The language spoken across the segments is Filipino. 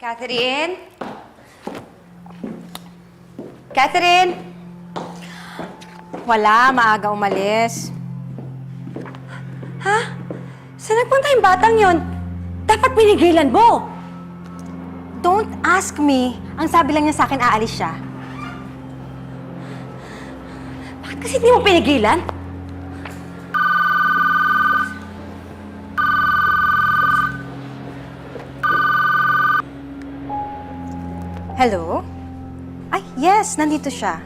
Catherine? Catherine? Wala, maaga umalis. Ha? Saan nagpunta yung batang yon? Dapat pinigilan mo! Don't ask me. Ang sabi lang niya sa akin, aalis siya. Bakit kasi hindi mo pinigilan? Hello? Ay, yes, nandito siya.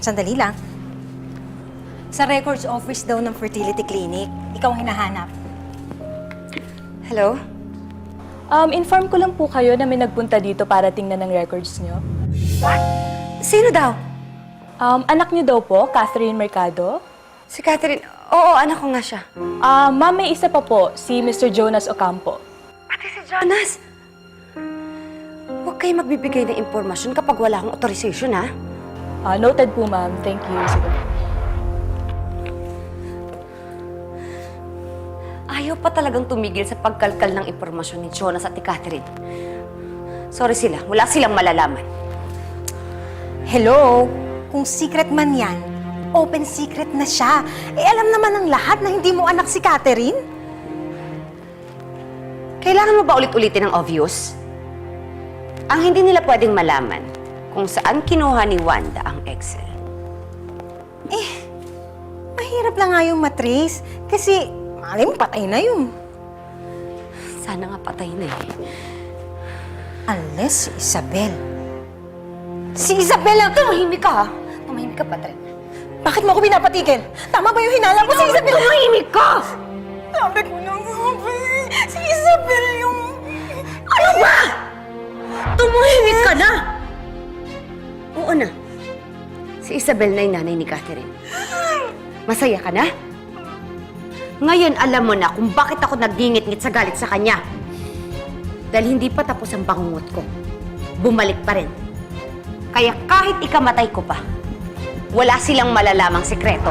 Sandali lang. Sa records office daw ng fertility clinic. Ikaw ang hinahanap. Hello? Inform ko lang po kayo na may nagpunta dito para tingnan ng records nyo. Sino daw? Anak nyo daw po, Catherine Mercado. Si Catherine. Oo, anak ko nga siya. Ma'am, may isa pa po, si Mr. Jonas Ocampo. Pati si Jonas! Huwag kayo magbibigay ng impormasyon kapag wala akong authorization, ha? Noted po, ma'am. Thank you. Sige. Ayaw pa talagang tumigil sa pagkalkal ng impormasyon ni Jonas at ni Catherine. Sorry sila, wala silang malalaman. Hello? Kung secret man yan, open secret na siya. Eh, alam naman ng lahat na hindi mo anak si Catherine. Kailangan mo ba ulit-ulitin ang obvious? Ang hindi nila pwedeng malaman kung saan kinuha ni Wanda ang Excel. Mahirap lang nga yung matrace. Kasi, malay mo, patay na yun. Sana nga patay na eh. Unless si Isabel. Si Isabel ang... Tumahimik ka, ha? Tumahimik ka, Patrick. Bakit mo ako pinapatigil? Tama ba yung hinala ko? Si Isabel... Tumahimik ka! Sabi ko na nga ba eh. Si Isabel yung... Ano ba? Tumahimik ka na! Oo na. Si Isabel na yung nanay ni Catherine. Masaya ka na? Ngayon alam mo na kung bakit ako nagngingit-ngit sa galit sa kanya. Dahil hindi pa tapos ang bangungot ko. Bumalik pa rin. Kaya kahit ikamatay ko pa, wala silang malalamang sekreto.